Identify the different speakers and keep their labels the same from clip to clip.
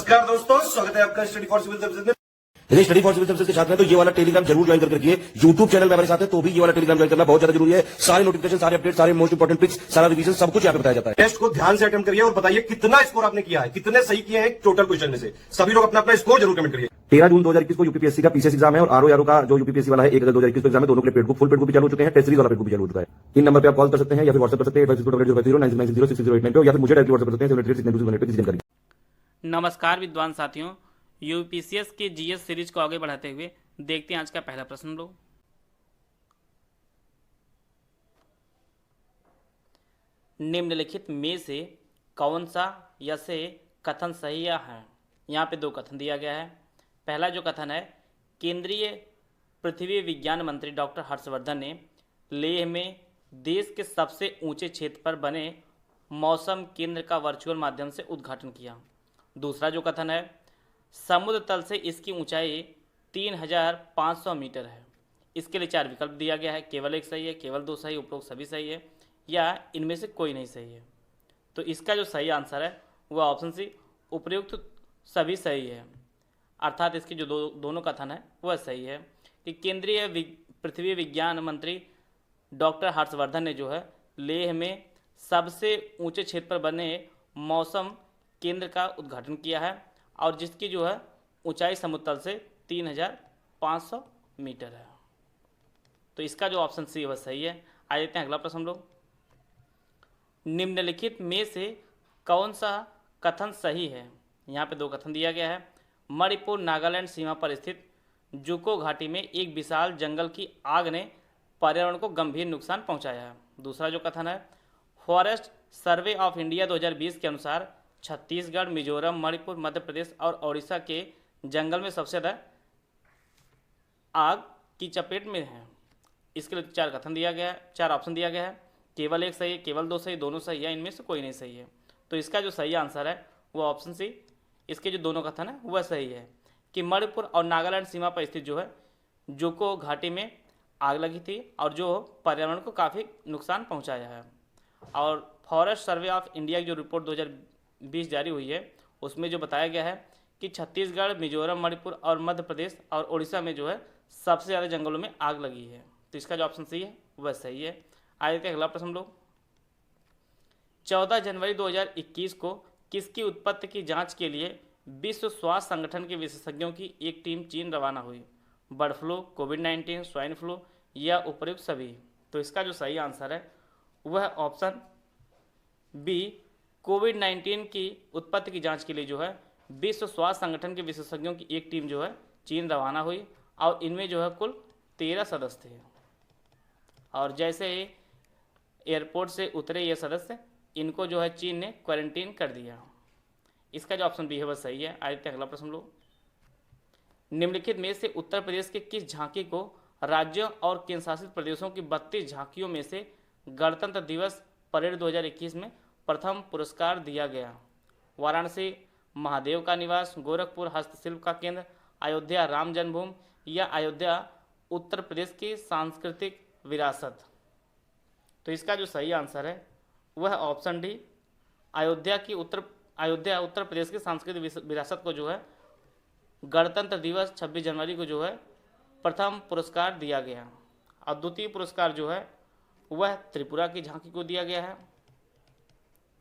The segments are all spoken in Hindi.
Speaker 1: नमस्कार दोस्तों, स्वागत है आपका स्टडी फॉर सिविल सर्विसेज में।
Speaker 2: यदि स्टडी फॉर सिविल सर्विसेज के साथ में तो ये वाला टेलीग्राम जरूर ज्वाइन करके रखिए। यूट्यूब चैनल में हमारे साथ है तो भी ये वाला टेलीग्राम ज्वाइन करना बहुत ज्यादा जरूरी है। सारे नोटिफिकेशन, सारे अपडेट, सारे मोस्ट इंपोर्टेंट पिक्स, सारा रिवीजन सब कुछ यहाँ पे बताया जाता है।
Speaker 1: टेस्ट को ध्यान से अटेम्प्ट करिए और बताइए कितना स्कोर आपने किया है, कितने सही किए हैं टोटल क्वेश्चन में से। सभी लोग अपना अपना स्कोर जरूर कमेंट करिए।
Speaker 2: 13 जून 2021 को यूपीपीएससी का पीसीएस एग्जाम है और आरओ का जो यूपीपीएससी वाला है 1 अगस्त 2021 को एग्जाम है। दोनों के लिए फुल पेड बुक भी चालू हो चुके हैं। टेस्ट सीरीज वाला पेड बुक भी चालू हो चुका है। इन नंबर पे आप कॉल कर सकते हैं या फिर व्हाट्सएप कर सकते हैं 852009096069 पे या फिर मुझे डायरेक्टली व्हाट्सएप कर सकते हैं 736921 पे किसी जानकारी।
Speaker 3: नमस्कार विद्वान साथियों, यूपीसीएस की जीएस सीरीज को आगे बढ़ाते हुए देखते हैं आज का पहला प्रश्न लोग। निम्नलिखित में से कौन सा या से कथन सही या है। यहाँ पे दो कथन दिया गया है। पहला जो कथन है, केंद्रीय पृथ्वी विज्ञान मंत्री डॉक्टर हर्षवर्धन ने लेह में देश के सबसे ऊंचे क्षेत्र पर बने मौसम केंद्र का वर्चुअल माध्यम से उद्घाटन किया। दूसरा जो कथन है, समुद्र तल से इसकी ऊंचाई 3500 मीटर है। इसके लिए 4 विकल्प दिया गया है। केवल एक सही है, केवल 2 सही, उपरोक्त सभी सही है या इनमें से कोई नहीं सही है। तो इसका जो सही आंसर है वह ऑप्शन सी, उपयुक्त सभी सही है। अर्थात इसके जो दोनों कथन है वह सही है कि केंद्रीय पृथ्वी विज्ञान मंत्री डॉक्टर हर्षवर्धन ने जो है लेह में सबसे ऊंचे क्षेत्र पर बने मौसम केंद्र का उद्घाटन किया है और जिसकी जो है ऊंचाई समुद्र तल से 3500 मीटर है। तो इसका जो ऑप्शन सी वह सही है। आ जाते हैं अगला प्रश्न हम लोग। निम्नलिखित में से कौन सा कथन सही है। यहाँ पे 2 कथन दिया गया है। मणिपुर नागालैंड सीमा पर स्थित जुको घाटी में एक विशाल जंगल की आग ने पर्यावरण को गंभीर नुकसान पहुँचाया है। दूसरा जो कथन है, फॉरेस्ट सर्वे ऑफ इंडिया 2020 के अनुसार छत्तीसगढ़, मिजोरम, मणिपुर, मध्य प्रदेश और ओडिशा के जंगल में सबसे ज़्यादा आग की चपेट में है। इसके लिए 4 कथन दिया गया है, 4 ऑप्शन दिया गया है। केवल एक सही है, केवल 2 सही, दोनों सही है, इनमें से कोई नहीं सही है। तो इसका जो सही आंसर है वो ऑप्शन सी, इसके जो दोनों कथन है वह सही है कि मणिपुर और नागालैंड सीमा पर स्थित जो है जुको घाटी में आग लगी थी और जो पर्यावरण को काफ़ी नुकसान पहुँचाया है। और फॉरेस्ट सर्वे ऑफ इंडिया की जो रिपोर्ट 2020 जारी हुई है उसमें जो बताया गया है कि छत्तीसगढ़, मिजोरम, मणिपुर और मध्य प्रदेश और उड़ीसा में जो है सबसे ज़्यादा जंगलों में आग लगी है। तो इसका जो ऑप्शन सही है वह सही है। आगे के अगला प्रश्न हम लोग। 14 जनवरी 2021 को किसकी उत्पत्ति की जांच के लिए विश्व स्वास्थ्य संगठन के विशेषज्ञों की एक टीम चीन रवाना हुई। बर्ड फ्लू, कोविड-19, स्वाइन फ्लू या उपयुक्त सभी। तो इसका जो सही आंसर है वह ऑप्शन बी, कोविड-19 की उत्पत्ति की जांच के लिए जो है विश्व स्वास्थ्य संगठन के विशेषज्ञों की एक टीम जो है चीन रवाना हुई और इनमें जो है कुल 13 सदस्य थे। और जैसे ही एयरपोर्ट से उतरे ये सदस्य, इनको जो है चीन ने क्वारंटीन कर दिया। इसका जो ऑप्शन बी है वह सही है। आगे अगला प्रश्न लोग। निम्नलिखित में से उत्तर प्रदेश के किस झांकी को राज्यों और केंद्र शासित प्रदेशों की 32 झांकियों में से गणतंत्र दिवस परेड 2021 में प्रथम पुरस्कार दिया गया। वाराणसी महादेव का निवास, गोरखपुर हस्तशिल्प का केंद्र, अयोध्या राम जन्मभूमि या अयोध्या उत्तर प्रदेश की सांस्कृतिक विरासत। तो इसका जो सही आंसर है वह ऑप्शन डी, अयोध्या उत्तर प्रदेश की सांस्कृतिक विरासत को जो है गणतंत्र दिवस 26 जनवरी को जो है प्रथम पुरस्कार दिया गया। और द्वितीय पुरस्कार जो है वह त्रिपुरा की झांकी को दिया गया है,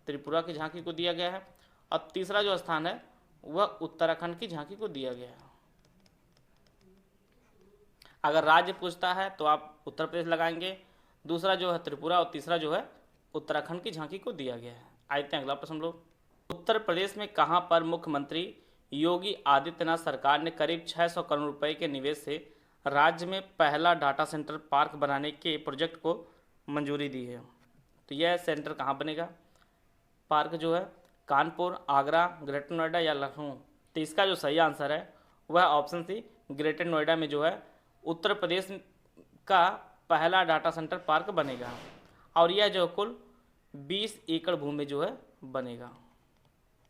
Speaker 3: त्रिपुरा की झांकी को दिया गया है। और तीसरा जो स्थान है वह उत्तराखंड की झांकी को दिया गया है। अगर राज्य पूछता है तो आप उत्तर प्रदेश लगाएंगे, दूसरा जो है त्रिपुरा और तीसरा जो है उत्तराखंड की झांकी को दिया गया है। आते हैं अगला प्रश्न लोग। उत्तर प्रदेश में कहां पर मुख्यमंत्री योगी आदित्यनाथ सरकार ने करीब 600 करोड़ रुपए के निवेश से राज्य में पहला डाटा सेंटर पार्क बनाने के प्रोजेक्ट को मंजूरी दी है। तो यह सेंटर कहां बनेगा? पार्क जो है कानपुर, आगरा, ग्रेटर नोएडा या लखनऊ। तो इसका जो सही आंसर है वह ऑप्शन सी, ग्रेटर नोएडा में जो है उत्तर प्रदेश का पहला डाटा सेंटर पार्क बनेगा। और यह जो कुल 20 एकड़ भूमि जो है बनेगा,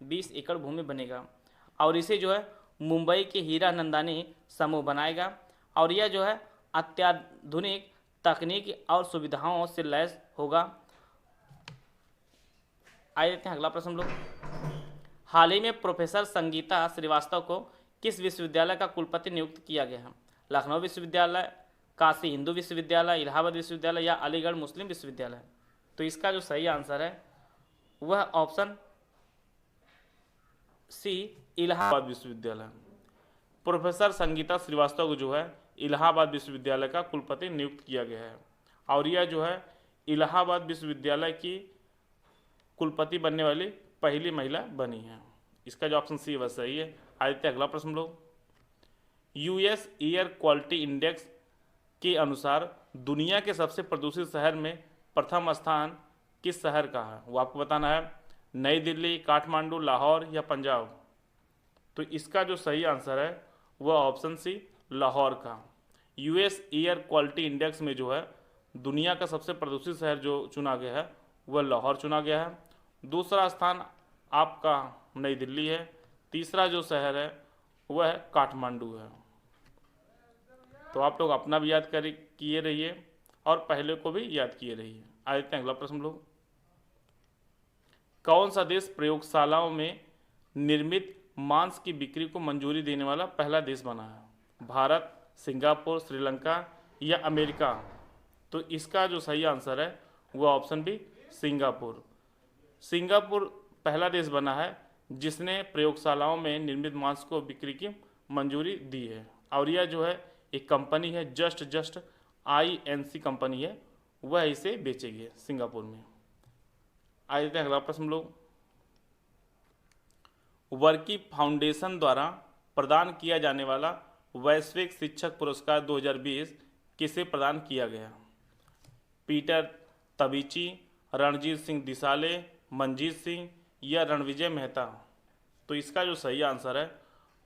Speaker 3: 20 एकड़ भूमि बनेगा। और इसे जो है मुंबई के हीरा नंदानी समूह बनाएगा। और यह जो है अत्याधुनिक तकनीक और सुविधाओं से लैस होगा। आइए देखते हैं अगला प्रश्न लोग। हाल ही में प्रोफेसर संगीता श्रीवास्तव को किस विश्वविद्यालय का कुलपति नियुक्त किया गया है? लखनऊ विश्वविद्यालय, काशी हिंदू विश्वविद्यालय, इलाहाबाद विश्वविद्यालय या अलीगढ़ मुस्लिम विश्वविद्यालय? तो इसका जो सही आंसर है वह ऑप्शन सी, इलाहाबाद विश्वविद्यालय। प्रोफेसर संगीता श्रीवास्तव को जो है इलाहाबाद विश्वविद्यालय का कुलपति नियुक्त किया गया है और यह जो है इलाहाबाद विश्वविद्यालय की कुलपति बनने वाली पहली महिला बनी है। इसका जो ऑप्शन सी वह सही है। आदित्य अगला प्रश्न लोग, यूएस एयर क्वालिटी इंडेक्स के अनुसार दुनिया के सबसे प्रदूषित शहर में प्रथम स्थान किस शहर का है? वो आपको बताना है। नई दिल्ली, काठमांडू, लाहौर या पंजाब? तो इसका जो सही आंसर है वह ऑप्शन सी, लाहौर का। यूएस एयर क्वालिटी इंडेक्स में जो है दुनिया का सबसे प्रदूषित शहर जो चुना गया है वह लाहौर चुना गया है। दूसरा स्थान आपका नई दिल्ली है। तीसरा जो शहर है वह काठमांडू है। तो आप लोग अपना भी याद किए रहिए और पहले को भी याद किए रहिए। आदित्य अगला प्रश्न लोग, कौन सा देश प्रयोगशालाओं में निर्मित मांस की बिक्री को मंजूरी देने वाला पहला देश बना है? भारत, सिंगापुर, श्रीलंका या अमेरिका? तो इसका जो सही आंसर है वह ऑप्शन बी, सिंगापुर। सिंगापुर पहला देश बना है जिसने प्रयोगशालाओं में निर्मित मांस को बिक्री की मंजूरी दी है और यह जो है एक कंपनी है, जस्ट INC कंपनी है, वह इसे बेचेगी सिंगापुर में। आइए अगला प्रश्न लोग, वर्की फाउंडेशन द्वारा प्रदान किया जाने वाला वैश्विक शिक्षक पुरस्कार 2020 किसे प्रदान किया गया? पीटर तबीची, रणजीत सिंह दिसाले, मंजीत सिंह या रणविजय मेहता? तो इसका जो सही आंसर है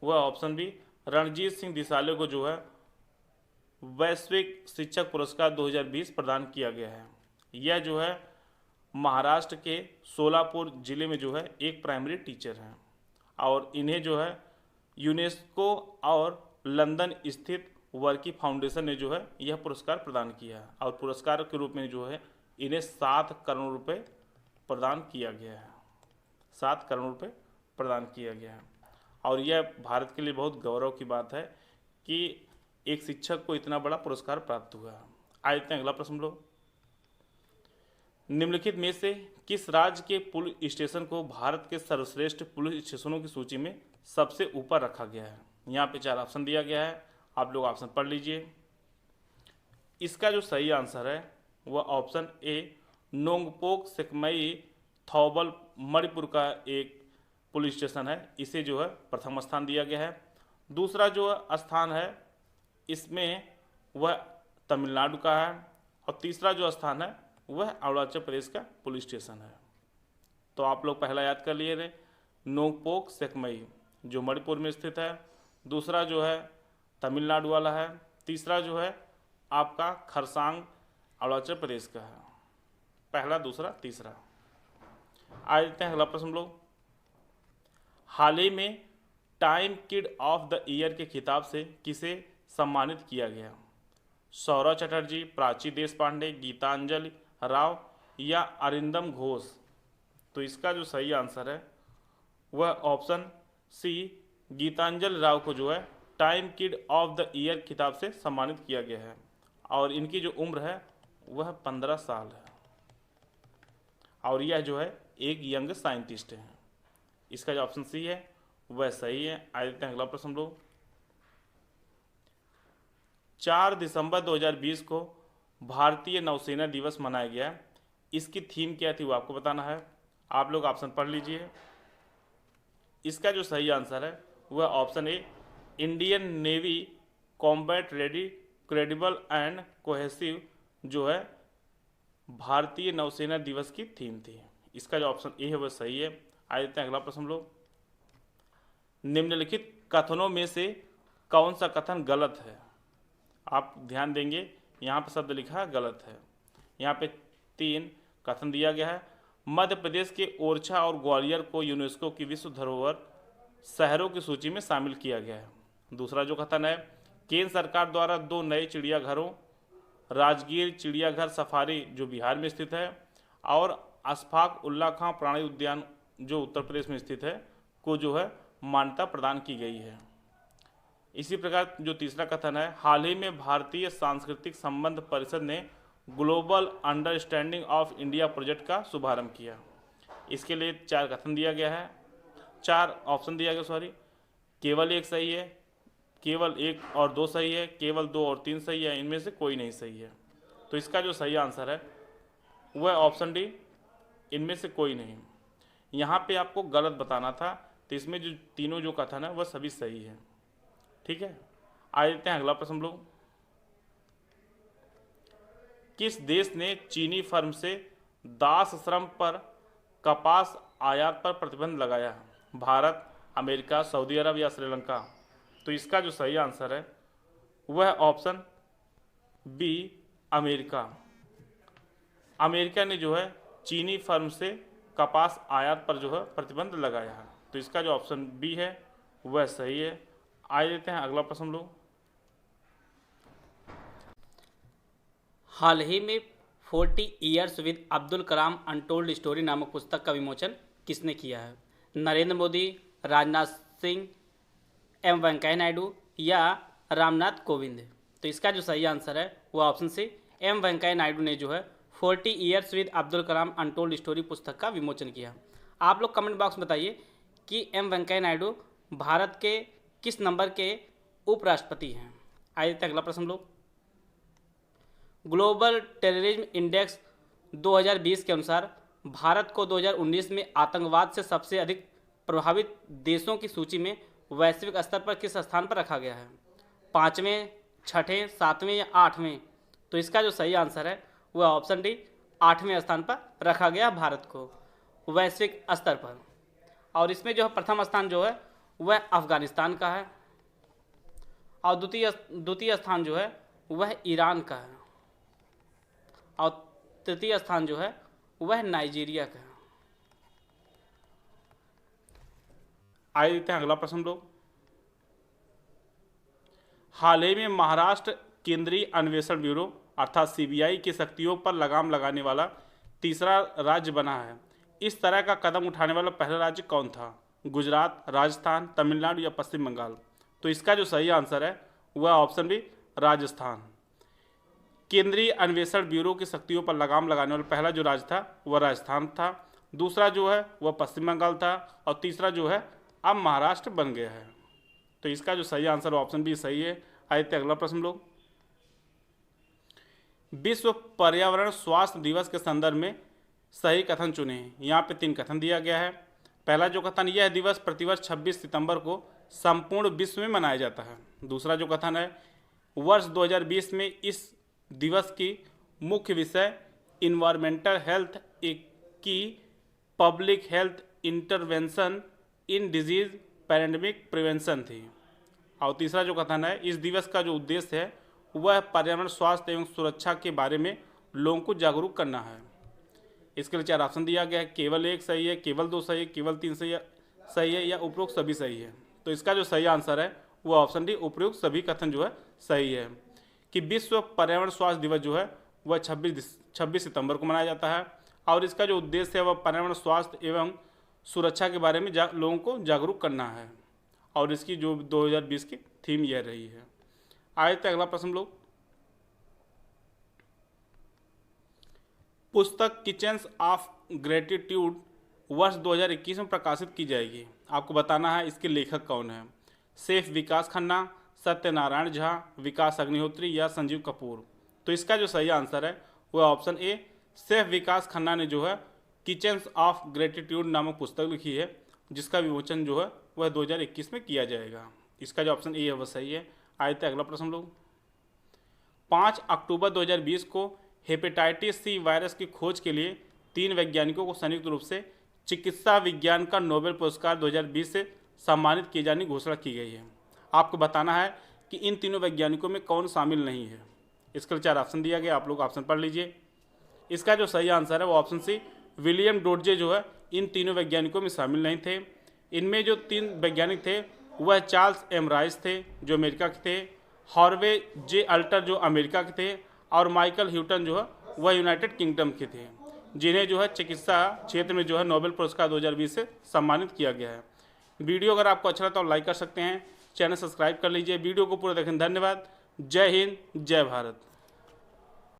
Speaker 3: वह ऑप्शन बी, रणजीत सिंह दिसाले को जो है वैश्विक शिक्षक पुरस्कार 2020 प्रदान किया गया है। यह जो है महाराष्ट्र के सोलापुर जिले में जो है एक प्राइमरी टीचर हैं और इन्हें जो है यूनेस्को और लंदन स्थित वर्की फाउंडेशन ने जो है यह पुरस्कार प्रदान किया है और पुरस्कार के रूप में जो है इन्हें 7 करोड़ रुपए प्रदान किया गया है। 7 करोड़ रुपए प्रदान किया गया है और यह भारत के लिए बहुत गौरव की बात है कि एक शिक्षक को इतना बड़ा पुरस्कार प्राप्त हुआ है। आइए अगला प्रश्न लो, निम्नलिखित में से किस राज्य के पुलिस स्टेशन को भारत के सर्वश्रेष्ठ पुलिस स्टेशनों की सूची में सबसे ऊपर रखा गया है? यहाँ पे 4 ऑप्शन दिया गया है, आप लोग ऑप्शन पढ़ लीजिए। इसका जो सही आंसर है वह ऑप्शन ए, नोंगपोक सेकमई थौबल मणिपुर का एक पुलिस स्टेशन है, इसे जो है प्रथम स्थान दिया गया है। दूसरा जो स्थान है इसमें वह तमिलनाडु का है और तीसरा जो स्थान है वह अरुणाचल प्रदेश का पुलिस स्टेशन है। तो आप लोग पहला याद कर लिए रहे, नोंगपोक सेकमई जो मणिपुर में स्थित है, दूसरा जो है तमिलनाडु वाला है, तीसरा जो है आपका खरसांग अरुणाचल प्रदेश का है। पहला, दूसरा, तीसरा। आज देखते हैं अगला प्रश्न लोग, हाल ही में time kid of the year के खिताब से किसे सम्मानित किया गया? सौरव चटर्जी, प्राची देशपांडे, गीतांजलि राव या अरिंदम घोष? तो इसका जो सही आंसर है वह ऑप्शन सी, गीतांजलि राव को जो है time kid of the year खिताब से सम्मानित किया गया है और इनकी जो उम्र है वह 15 साल है और यह जो है एक यंग साइंटिस्ट है। इसका जो ऑप्शन सी है वह सही है। आइए देखते हैं अगला प्रश्न लोग, 4 दिसंबर 2020 को भारतीय नौसेना दिवस मनाया गया, इसकी थीम क्या थी वो आपको बताना है। आप लोग ऑप्शन पढ़ लीजिए। इसका जो सही आंसर है वह option A, Indian navy combat ready credible and cohesive जो है भारतीय नौसेना दिवस की थीम थी। इसका जो ऑप्शन ए है वह सही है। आइए देखते हैं अगला प्रश्न लोग, निम्नलिखित कथनों में से कौन सा कथन गलत है? आप ध्यान देंगे, यहाँ पे शब्द लिखा है गलत है। यहाँ पे 3 कथन दिया गया है। मध्य प्रदेश के ओरछा और ग्वालियर को यूनेस्को की विश्व धरोहर शहरों की सूची में शामिल किया गया है। दूसरा जो कथन है, केंद्र सरकार द्वारा 2 नए चिड़ियाघरों, राजगीर चिड़ियाघर सफारी जो बिहार में स्थित है और अशफाक उल्ला खां प्राणी उद्यान जो उत्तर प्रदेश में स्थित है
Speaker 4: को जो है मान्यता प्रदान की गई है। इसी प्रकार जो तीसरा कथन है, हाल ही में भारतीय सांस्कृतिक संबंध परिषद ने global understanding of India project का शुभारंभ किया। इसके लिए 4 कथन दिया गया है, 4 ऑप्शन दिया गया, केवल 1 सही है, केवल 1 और 2 सही है, केवल 2 और 3 सही है, इनमें से कोई नहीं सही है। तो इसका जो सही आंसर है वह ऑप्शन डी, इनमें से कोई नहीं। यहाँ पे आपको गलत बताना था, तो इसमें जो तीनों जो कथन है वह सभी सही है। ठीक है, आ जाते हैं अगला प्रश्न लोग। किस देश ने चीनी फर्म से दास श्रम पर कपास आयात पर प्रतिबंध लगाया? भारत, अमेरिका, सऊदी अरब या श्रीलंका? तो इसका जो सही आंसर है वह ऑप्शन बी, अमेरिका। अमेरिका ने जो है चीनी फर्म से कपास आयात पर जो है प्रतिबंध लगाया है। तो इसका जो ऑप्शन बी है वह सही है। आ देते हैं अगला प्रश्न लोग।
Speaker 3: हाल ही में 40 years with Abdul Kalam untold story नामक पुस्तक का विमोचन किसने किया है? नरेंद्र मोदी, राजनाथ सिंह, एम वेंकैया नायडू या रामनाथ कोविंद? तो इसका जो सही आंसर है वह option C, M Venkaiah Naidu ने जो है 40 years with Abdul Kalam untold story पुस्तक का विमोचन किया। आप लोग कमेंट बॉक्स में बताइए कि एम वेंकैया नायडू भारत के किस नंबर के उपराष्ट्रपति हैं? आइए अगला प्रश्न लोग। ग्लोबल टेररिज्म इंडेक्स 2020 के अनुसार भारत को 2019 में आतंकवाद से सबसे अधिक प्रभावित देशों की सूची में वैश्विक स्तर पर किस स्थान पर रखा गया है? 5वें, 6ठे, 7वें या 8वें? तो इसका जो सही आंसर है वह ऑप्शन डी, 8वें स्थान पर रखा गया भारत को वैश्विक स्तर पर। और इसमें जो है प्रथम स्थान जो है वह अफगानिस्तान का है और द्वितीय स्थान जो है वह ईरान का है और तृतीय स्थान जो है वह नाइजीरिया का है।
Speaker 4: आइए देखते हैं अगला प्रश्न लोग। हाल ही में महाराष्ट्र केंद्रीय अन्वेषण ब्यूरो अर्थात सीबीआई की शक्तियों पर लगाम लगाने वाला तीसरा राज्य बना है। इस तरह का कदम उठाने वाला पहला राज्य कौन था? गुजरात, राजस्थान, तमिलनाडु या पश्चिम बंगाल? तो इसका जो सही आंसर है वह ऑप्शन बी, राजस्थान। केंद्रीय अन्वेषण ब्यूरो की शक्तियों पर लगाम लगाने वाला पहला जो राज्य था वह राजस्थान था, दूसरा जो है वह पश्चिम बंगाल था और तीसरा जो है अब महाराष्ट्र बन गया है। तो इसका जो सही आंसर ऑप्शन बी सही है। आइए अगला प्रश्न लोग। विश्व पर्यावरण स्वास्थ्य दिवस के संदर्भ में सही कथन चुने। यहाँ पे 3 कथन दिया गया है। पहला जो कथन, यह दिवस प्रतिवर्ष 26 सितंबर को संपूर्ण विश्व में मनाया जाता है। दूसरा जो कथन है, वर्ष 2020 में इस दिवस की मुख्य विषय इन्वायरमेंटल हेल्थ की public health intervention in disease pandemic prevention थी। और तीसरा जो कथन है, इस दिवस का जो उद्देश्य है वह पर्यावरण स्वास्थ्य एवं सुरक्षा के बारे में लोगों को जागरूक करना है। इसके लिए 4 ऑप्शन दिया गया है, केवल 1 सही है, केवल 2 सही है, केवल 3 सही है या उपरोक्त सभी सही है। तो इसका जो सही आंसर है वो ऑप्शन डी, उपरोक्त सभी कथन जो है सही है कि विश्व पर्यावरण स्वास्थ्य दिवस जो है वह 26 सितंबर को मनाया जाता है और इसका जो उद्देश्य है वह पर्यावरण स्वास्थ्य एवं सुरक्षा के बारे में लोगों को जागरूक करना है और इसकी जो 2020 की थीम यह रही है। आए थे अगला प्रश्न लोग। पुस्तक किचन्स ऑफ ग्रेटिट्यूड वर्ष 2021 में प्रकाशित की जाएगी। आपको बताना है इसके लेखक कौन है। सेफ विकास खन्ना, सत्यनारायण झा, विकास अग्निहोत्री या संजीव कपूर? तो इसका जो सही आंसर है वह ऑप्शन ए, सेफ विकास खन्ना ने जो है किचन्स ऑफ ग्रेटिट्यूड नामक पुस्तक लिखी है जिसका विमोचन जो है वह 2021 में किया जाएगा। इसका जो ऑप्शन ए है वह सही है। आए थे अगला प्रश्न लोग। 5 अक्टूबर 2020 को हेपेटाइटिस सी वायरस की खोज के लिए 3 वैज्ञानिकों को संयुक्त रूप से चिकित्सा विज्ञान का नोबेल पुरस्कार 2020 से सम्मानित किए जाने की घोषणा की गई है। आपको बताना है कि इन तीनों वैज्ञानिकों में कौन शामिल नहीं है। इसके लिए 4 ऑप्शन दिया गया, आप लोग ऑप्शन पढ़ लीजिए। इसका जो सही आंसर है वो ऑप्शन सी, विलियम डोडजे जो है इन तीनों वैज्ञानिकों में शामिल नहीं थे। इनमें जो 3 वैज्ञानिक थे वह चार्ल्स एम राइस थे जो अमेरिका के थे, हॉर्वे जे अल्टर जो अमेरिका के थे और माइकल ह्यूटन जो है वह यूनाइटेड किंगडम के थे, जिन्हें जो है चिकित्सा क्षेत्र में जो है नोबेल पुरस्कार 2020 से सम्मानित किया गया है। वीडियो अगर आपको अच्छा लगा तो लाइक कर सकते हैं, चैनल सब्सक्राइब कर लीजिए। वीडियो को पूरा देखें, धन्यवाद। जय हिंद, जय भारत।